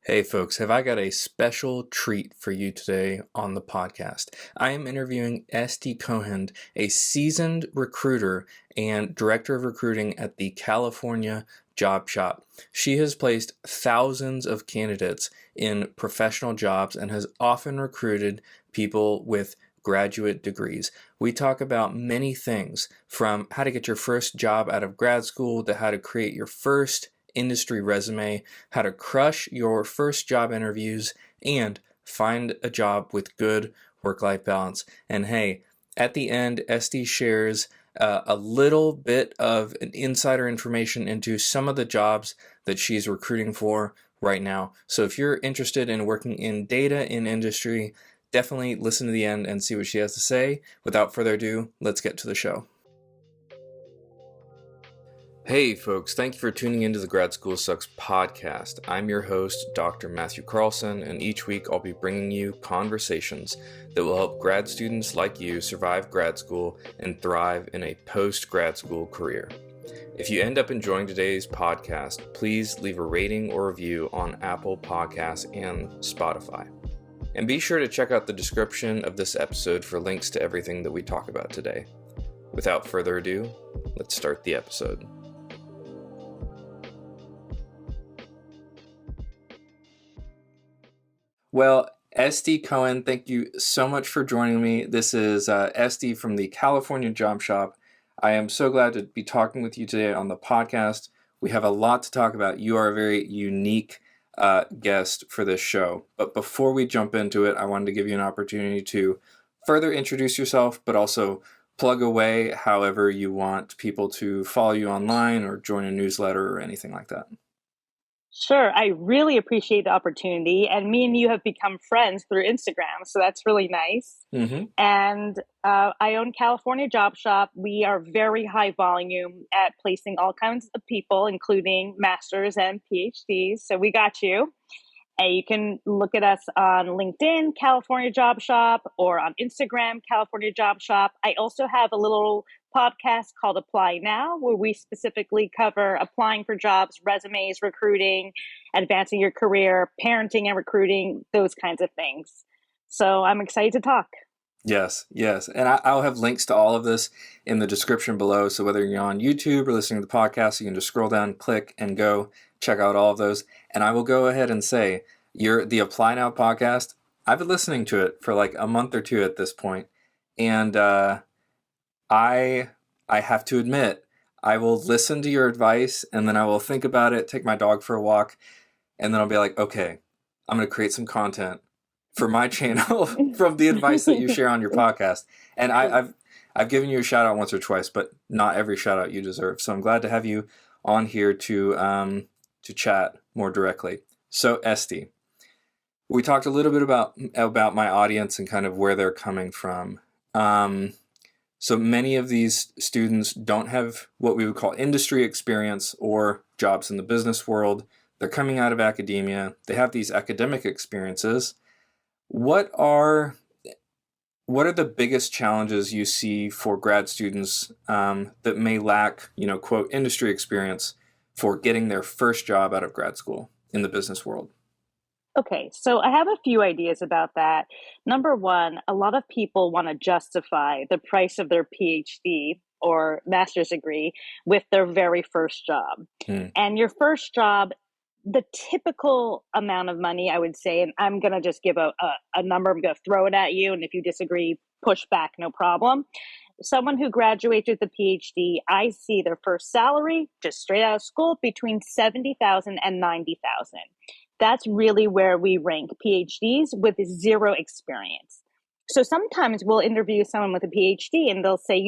Hey folks, have I got a special treat for you today on the podcast? I am interviewing Estee Cohen, a seasoned recruiter and director of recruiting at the California Job Shop. She has placed thousands of candidates in professional jobs and has often recruited people with graduate degrees. We talk about many things, from how to get your first job out of grad school to how to create your first industry resume, how to crush your first job interviews, and find a job with good work-life balance. And hey, at the end, Estee shares a little bit of an insider information into some of the jobs that she's recruiting for right now. So if you're interested in working in data in industry, definitely listen to the end and see what she has to say. Without further ado, let's get to the show. Hey folks, thank you for tuning into the Grad School Sucks podcast. I'm your host, Dr. Matthew Carlson, and each week I'll be bringing you conversations that will help grad students like you survive grad school and thrive in a post-grad school career. If you end up enjoying today's podcast, please leave a rating or review on Apple Podcasts and Spotify. And be sure to check out the description of this episode for links to everything that we talk about today. Without further ado, let's start the episode. Well, Estee Cohen, thank you so much for joining me. This is Estee from the California Job Shop. I am so glad to be talking with you today on the podcast. We have a lot to talk about. You are a very unique guest for this show. But before we jump into it, I wanted to give you an opportunity to further introduce yourself, but also plug away however you want people to follow you online or join a newsletter or anything like that. Sure. I really appreciate the opportunity. And me and you have become friends through Instagram. So that's really nice. Mm-hmm. And I own California Job Shop. We are very high volume at placing all kinds of people, including masters and PhDs. So we got you. And you can look at us on LinkedIn, California Job Shop, or on Instagram, California Job Shop. I also have a little podcast called Apply Now, where we specifically cover applying for jobs, resumes, recruiting, advancing your career, parenting and recruiting, those kinds of things. So I'm excited to talk. Yes. And I'll have links to all of this in the description below. So whether you're on YouTube or listening to the podcast, you can just scroll down, click, and go check out all of those. And I will go ahead and say, the Apply Now podcast, I've been listening to it for like a month or two at this point. And I have to admit, I will listen to your advice and then I will think about it, take my dog for a walk, and then I'll be like, okay, I'm going to create some content for my channel from the advice that you share on your podcast. And I've given you a shout out once or twice, but not every shout out you deserve. So I'm glad to have you on here to chat more directly. So Estee, we talked a little bit about my audience and kind of where they're coming from. So many of these students don't have what we would call industry experience or jobs in the business world. They're coming out of academia. They have these academic experiences. What are the biggest challenges you see for grad students that may lack, quote, industry experience for getting their first job out of grad school in the business world? Okay, so I have a few ideas about that. Number one, a lot of people want to justify the price of their PhD or master's degree with their very first job. And your first job, the typical amount of money, I would say, and I'm going to just give a number, I'm going to throw it at you. And if you disagree, push back, no problem. Someone who graduates with a PhD, I see their first salary, just straight out of school, between $70,000 and $90,000. That's really where we rank PhDs with zero experience. So sometimes we'll interview someone with a PhD and they'll say,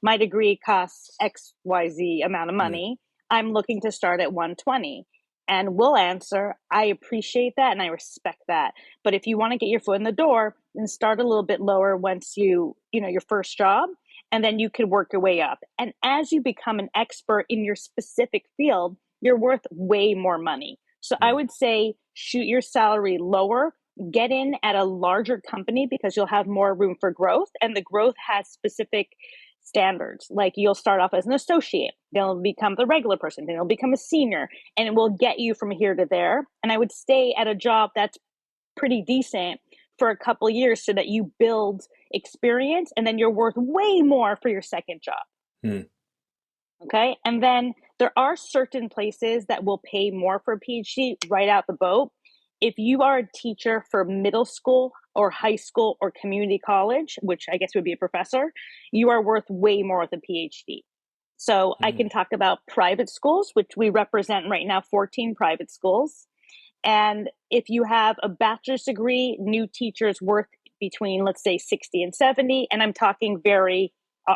my degree costs XYZ amount of money. I'm looking to start at 120. And we'll answer, I appreciate that and I respect that. But if you want to get your foot in the door, then start a little bit lower once your first job, and then you can work your way up. And as you become an expert in your specific field, you're worth way more money. So I would say shoot your salary lower, get in at a larger company because you'll have more room for growth. And the growth has specific standards. Like you'll start off as an associate, then you'll become the regular person, then you'll become a senior, and it will get you from here to there. And I would stay at a job that's pretty decent for a couple years so that you build experience, and then you're worth way more for your second job. Hmm. Okay. And then there are certain places that will pay more for a PhD right out the boat. If you are a teacher for middle school or high school or community college, which I guess would be a professor, you are worth way more with a PhD. So I Hmm. can talk about private schools, which we represent right now 14 private schools. And if you have a bachelor's degree, new teachers worth between, let's say, 60 and 70. And I'm talking very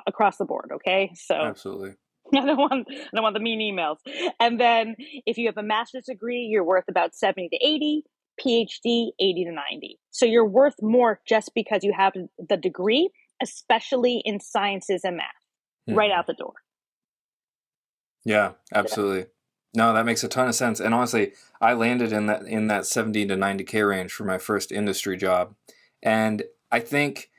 across the board. Okay. So Absolutely. I don't want the mean emails. And then if you have a master's degree, you're worth about 70 to 80, PhD 80 to 90. So you're worth more just because you have the degree, especially in sciences and math, right Hmm. out the door. Yeah, absolutely. No, that makes a ton of sense. And honestly, I landed in that 70 to 90K range for my first industry job. And I think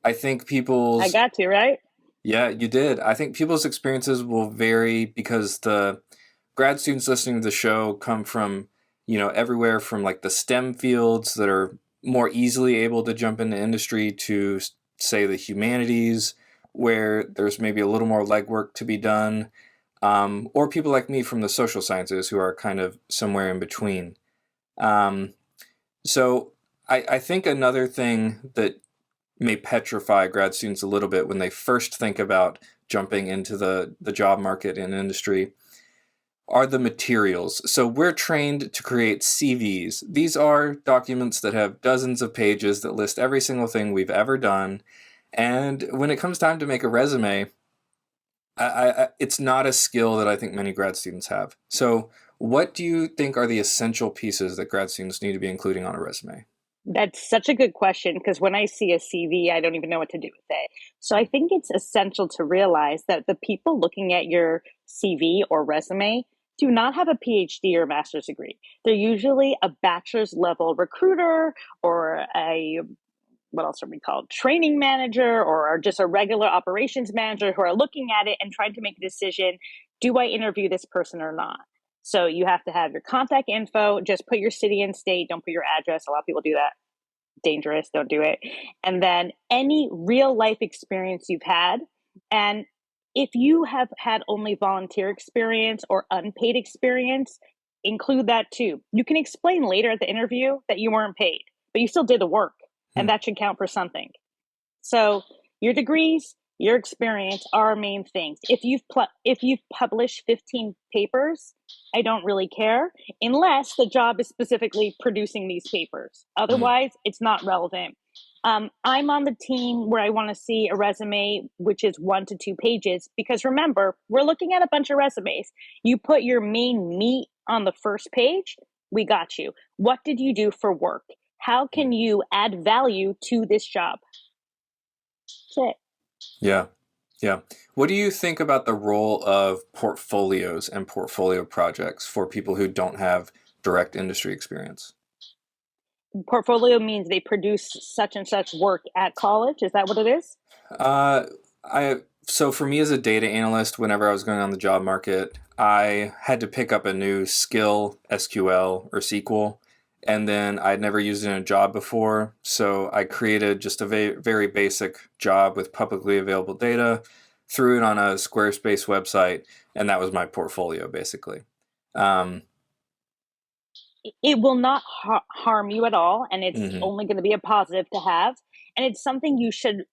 I people's got you, right? yeah, you did. I think people's experiences will vary because the grad students listening to the show come from, everywhere from like the STEM fields that are more easily able to jump into industry to say the humanities where there's maybe a little more legwork to be done, or people like me from the social sciences who are kind of somewhere in between. Um, so I think another thing that may petrify grad students a little bit when they first think about jumping into the job market and industry are the materials. So we're trained to create CVs. These are documents that have dozens of pages that list every single thing we've ever done. And when it comes time to make a resume, it's not a skill that I think many grad students have. So what do you think are the essential pieces that grad students need to be including on a resume? That's such a good question because when I see a CV, I don't even know what to do with it. So I think it's essential to realize that the people looking at your CV or resume do not have a PhD or master's degree. They're usually a bachelor's level recruiter or a what else are we called? Training manager or just a regular operations manager who are looking at it and trying to make a decision. Do I interview this person or not? So you have to have your contact info, just put your city and state, don't put your address. A lot of people do that. Dangerous, don't do it. And then any real life experience you've had. And if you have had only volunteer experience or unpaid experience, include that too. You can explain later at the interview that you weren't paid, but you still did the work, and Hmm. that should count for something. So your degrees, your experience are main things. If you've published 15 papers, I don't really care unless the job is specifically producing these papers. Hmm. Otherwise, it's not relevant. I'm on the team where I want to see a resume which is 1 to 2 pages because remember, we're looking at a bunch of resumes. You put your main meat on the first page, we got you. What did you do for work? How Hmm. can you add value to this job? That's it. Yeah. Yeah. What do you think about the role of portfolios and portfolio projects for people who don't have direct industry experience? Portfolio means they produce such and such work at college. Is that what it is? Uh, I so for me as a data analyst, whenever I was going on the job market, I had to pick up a new skill, SQL or SQL, and then I'd never used it in a job before, so I created just a very basic job with publicly available data, threw it on a Squarespace website, and that was my portfolio basically. Um, It will not harm you at all, and it's mhm. only going to be a positive to have. And it's something you should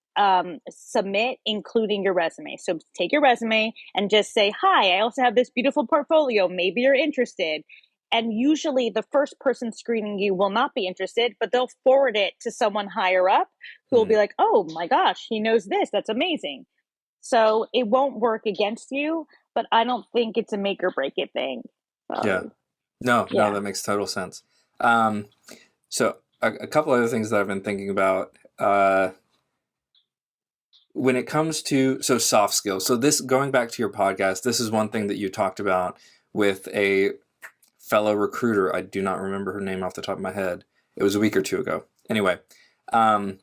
submit, including your resume. So take your resume and just say, "Hi, I also have this beautiful portfolio. Maybe you're interested." And usually, the first person screening you will not be interested, but they'll forward it to someone higher up who will be Mhm. like, "Oh my gosh, he knows this. That's amazing." So it won't work against you, but I don't think it's a make or break it thing. Yeah. So No, no, yeah. that makes total sense. Um, so a couple other things that I've been thinking about when it comes to soft skills. So this going back to your podcast, this is one thing that you talked about with a fellow recruiter. I do not remember her name off the top of my head. It was a week or two ago. Anyway, um,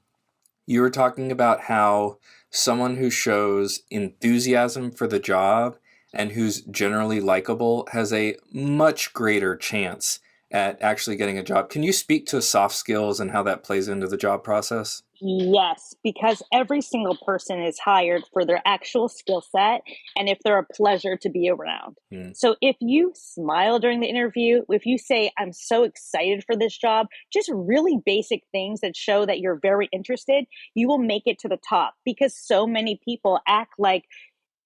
you were talking about how someone who shows enthusiasm for the job and who's generally likable has a much greater chance at actually getting a job. Can you speak to soft skills and how that plays into the job process? Yes, because every single person is hired for their actual skill set and if they're a pleasure to be around. Hmm. So if you smile during the interview, if you say, I'm so excited for this job, just really basic things that show that you're very interested, you will make it to the top because so many people act like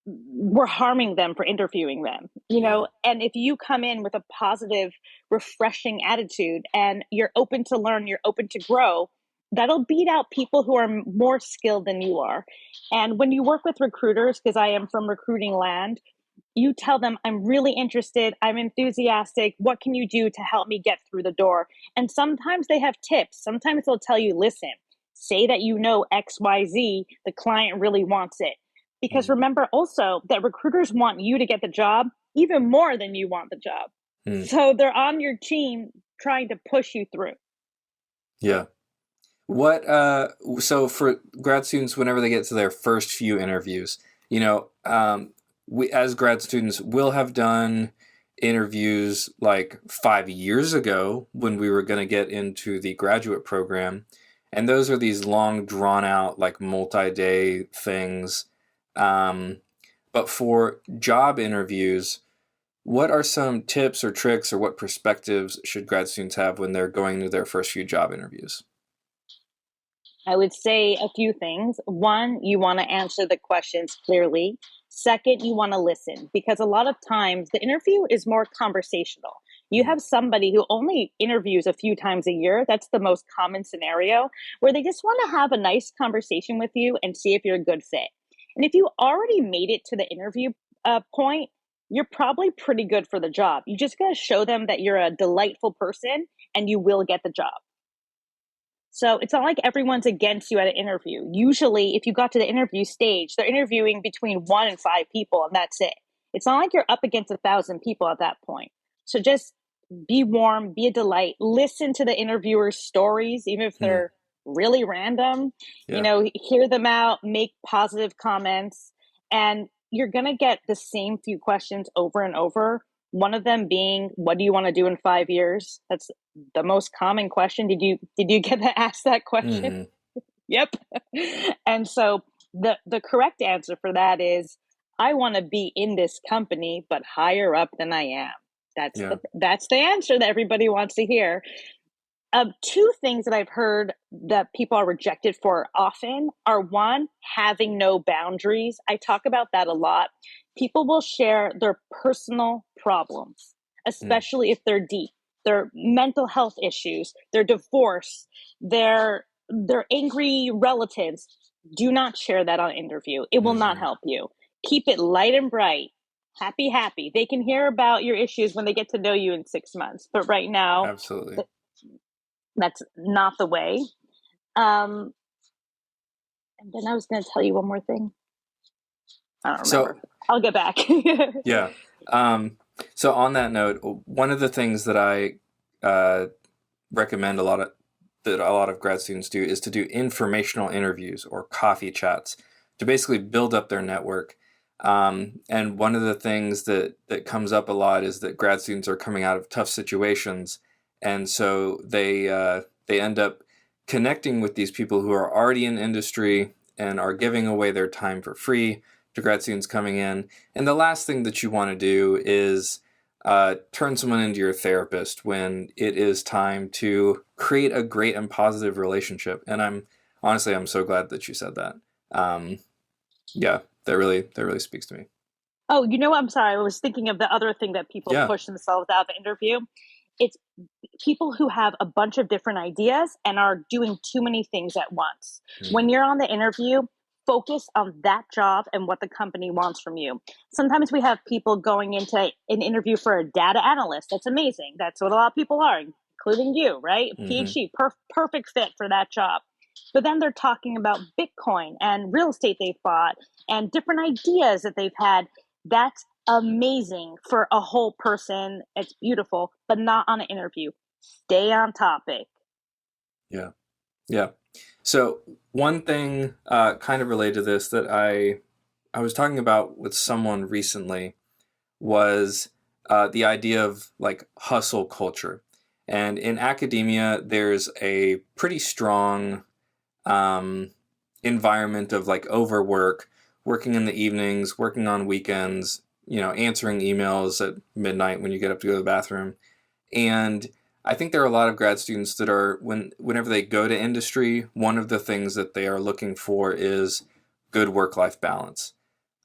we're harming them for interviewing them, Yeah. and if you come in with a positive, refreshing attitude and you're open to learn, you're open to grow, that'll beat out people who are more skilled than you are. And when you work with recruiters, because I am from recruiting land, you tell them, I'm really interested, I'm enthusiastic, what can you do to help me get through the door? And sometimes they have tips. Sometimes they'll tell you, listen, say that you know XYZ, the client really wants it. Because Hmm. remember also that recruiters want you to get the job even more than you want the job. Hmm. So they're on your team trying to push you through. Yeah. What so for grad students whenever they get to their first few interviews, we as grad students will have done interviews like 5 years ago when we were going to get into the graduate program, and those are these long drawn out like multi-day things. Um, but for job interviews, what are some tips or tricks or what perspectives should grad students have when they're going to their first few job interviews? I would say a few things. One, you want to answer the questions clearly. Second, you want to listen because a lot of times the interview is more conversational. You Hmm. have somebody who only interviews a few times a year. That's the most common scenario where they just want to have a nice conversation with you and see if you're a good fit. And if you already made it to the interview point, you're probably pretty good for the job. You just got to show them that you're a delightful person and you will get the job. So it's not like everyone's against you at an interview. Usually, if you got to the interview stage, they're interviewing between 1 and 5 people, and that's it. It's not like you're up against 1,000 people at that point. So just be warm, be a delight, listen to the interviewer's stories, even if Hmm. they're really random. Yeah. Hear them out, make positive comments, and you're going to get the same few questions over and over. One of them being, what do you want to do in 5 years? That's the most common question. Did you get to ask that question? Hmm. Yep. And so the correct answer for that is I want to be in this company but higher up than I am. Yeah. That's the answer that everybody wants to hear. Two things that I've heard that people are rejected for often are one, having no boundaries. I talk about that a lot. People will share their personal problems, Hmm. especially if they're deep, their mental health issues, their divorce, their angry relatives. Do not share that on interview. It will not Hmm. help you. Keep it light and bright. Happy, happy. They can hear about your issues when they get to know you in 6 months. But right now, Absolutely. that's not the way. Um, and then I was going to tell you one more thing. I don't So remember. I'll get back. yeah. Um, so on that note, one of the things that I recommend a lot of grad students do is to do informational interviews or coffee chats to basically build up their network. And one of the things that comes up a lot is that grad students are coming out of tough situations, and so they end up connecting with these people who are already in industry and are giving away their time for free to grad students coming in. And the last thing that you want to do is turn someone into your therapist when it is time to create a great and positive relationship. And I'm so glad that you said that. Um, yeah, that really speaks to me. Oh, you know what? I'm sorry. I was thinking of the other thing that people Yeah. push themselves out of the interview. It's people who have a bunch of different ideas and are doing too many things at once. When Hmm. you're on the interview, focus on that job and what the company wants from you. Sometimes we have people going into an interview for a data analyst. That's amazing. That's what a lot of people are, including you, right? Hmm. PhD, perfect fit for that job. But then they're talking about Bitcoin and real estate they've bought and different ideas that they've had. That's amazing for a whole person. It's beautiful, but not on an interview. Stay on topic. Yeah. Yeah. So one thing kind of related to this that I was talking about with someone recently was the idea of like hustle culture. And in academia, there's a pretty strong um, environment of like overwork, working in the evenings, working on weekends, answering emails at midnight when you get up to go to the bathroom. And I think there are a lot of grad students that are whenever they go to industry, one of the things that they are looking for is good work-life balance.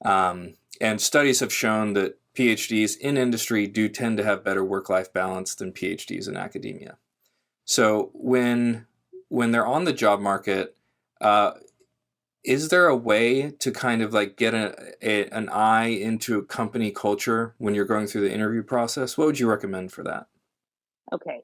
And studies have shown that PhDs in industry do tend to have better work-life balance than PhDs in academia. So when they're on the job market, uh, is there a way to kind of like get an eye into company culture when you're going through the interview process? What would you recommend for that? Okay.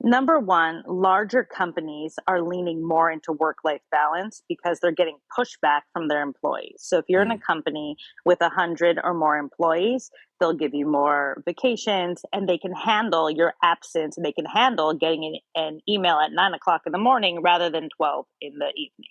Number one, larger companies are leaning more into work life balance because they're getting pushback from their employees. So if you're in a Mm, company with 100 or more employees, they'll give you more vacations and they can handle your absence and they can handle getting an email at 9 o'clock in the morning rather than 12 in the evening.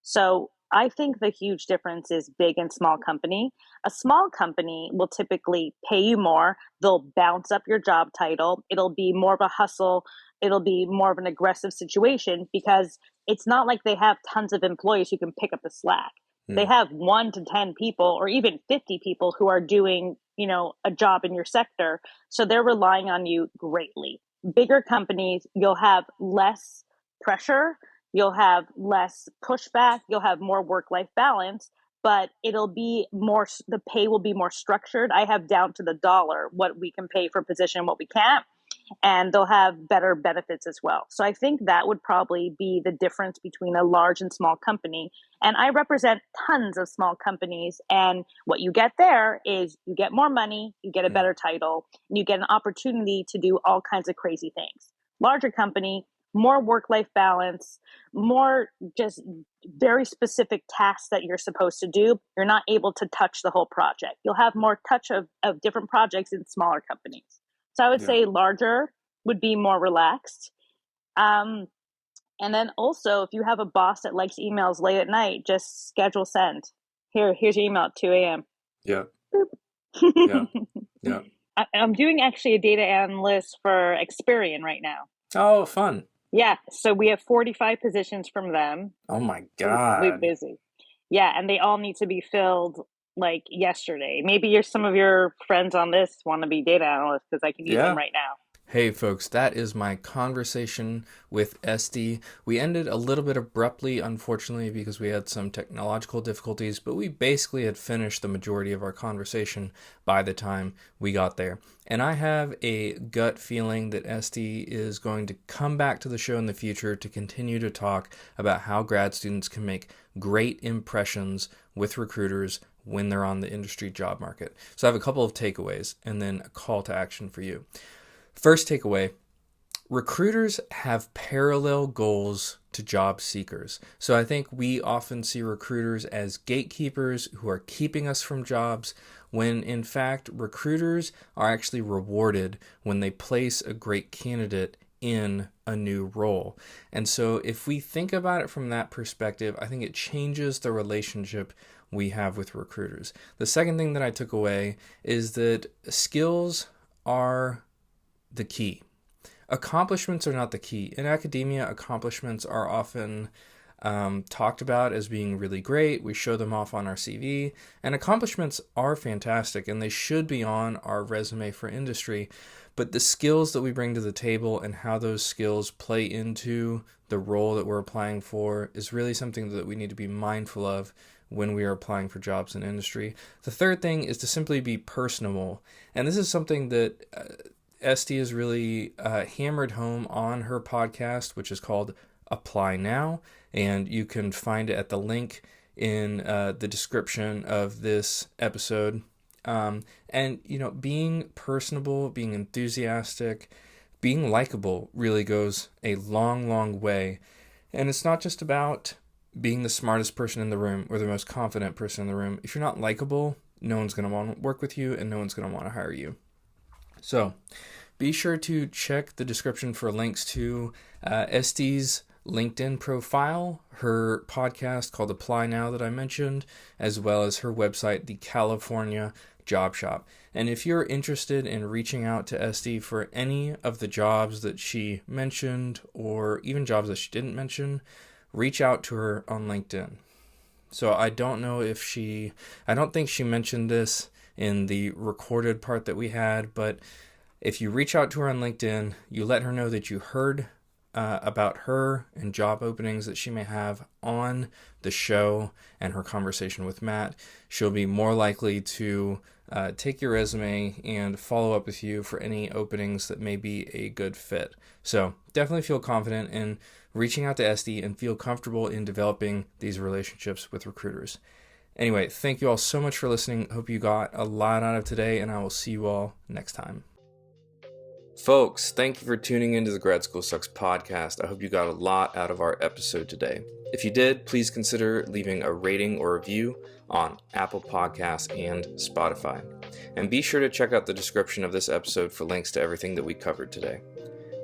So I think the huge difference is big and small company. A small company will typically pay you more. They'll bounce up your job title. It'll be more of a hustle. It'll be more of an aggressive situation because it's not like they have tons of employees who can pick up the slack. They mm, have 1 to 10 people or even 50 people who are doing, a job in your sector. So they're relying on you greatly. Bigger companies, you'll have less pressure, you'll have less pushback, you'll have more work life balance, but it'll be more, the pay will be more structured. I have down to the dollar what we can pay for a position and what we can't, and they'll have better benefits as well. So I think that would probably be the difference between a large and small company. And I represent tons of small companies, and what you get there is you get more money, you get a mm. better title, and you get an opportunity to do all kinds of crazy things. Larger company, more work life balance, more just very specific tasks that you're supposed to do. You're not able to touch the whole project. You'll have more touch of different projects in smaller companies. So I would Yeah. say larger would be more relaxed. Um, and then also, if you have a boss that likes emails late at night, just schedule send. Here's your email at 2 a.m. Yeah. Yeah. Boop. Yeah. I'm doing actually a data analyst for Experian right now. Oh, fun. Yeah, so we have 45 positions from them. Oh my We God. busy. Yeah, and they all need to be filled like yesterday. Maybe some of your friends on this want to be data analysts because I can use them Yeah. right now. Hey folks, that is my conversation with Estee. We ended a little bit abruptly, unfortunately, because we had some technological difficulties, but we basically had finished the majority of our conversation by the time we got there. And I have a gut feeling that Estee is going to come back to the show in the future to continue to talk about how grad students can make great impressions with recruiters when they're on the industry job market. So I have a couple of takeaways and then a call to action for you. First takeaway, recruiters have parallel goals to job seekers. So I think we often see recruiters as gatekeepers who are keeping us from jobs, when in fact recruiters are actually rewarded when they place a great candidate in a new role. And so if we think about it from that perspective, I think it changes the relationship we have with recruiters. The second thing that I took away is that skills are the key. Accomplishments are not the key. In academia, accomplishments are often talked about as being really great. We show them off on our CV, and accomplishments are fantastic, and they should be on our resume for industry. But the skills that we bring to the table and how those skills play into the role that we're applying for is really something that we need to be mindful of when we are applying for jobs in industry. The third thing is to simply be personable. And this is something that Estee has really hammered home on her podcast, which is called Apply Now. And you can find it at the link in the description of this episode. And, being personable, being enthusiastic, being likable really goes a long, long way. And it's not just about being the smartest person in the room or the most confident person in the room. If you're not likable, no one's going to want to work with you and no one's going to want to hire you. So be sure to check the description for links to Estee's LinkedIn profile, her podcast called Apply Now that I mentioned, as well as her website, the California Job Shop. And if you're interested in reaching out to Estee for any of the jobs that she mentioned, or even jobs that she didn't mention, reach out to her on LinkedIn. So I don't think she mentioned this in the recorded part that we had, but if you reach out to her on LinkedIn, you let her know that you heard about her and job openings that she may have on the show and her conversation with Matt, she'll be more likely to take your resume and follow up with you for any openings that may be a good fit. So definitely feel confident in reaching out to Estee and feel comfortable in developing these relationships with recruiters. Anyway, thank you all so much for listening. Hope you got a lot out of today, and I will see you all next time. Folks, thank you for tuning into the Grad School Sucks podcast. I hope you got a lot out of our episode today. If you did, please consider leaving a rating or review on Apple Podcasts and Spotify. And be sure to check out the description of this episode for links to everything that we covered today.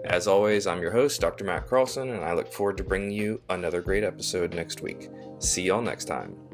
As always, I'm your host, Dr. Matt Carlson, and I look forward to bringing you another great episode next week. See y'all next time.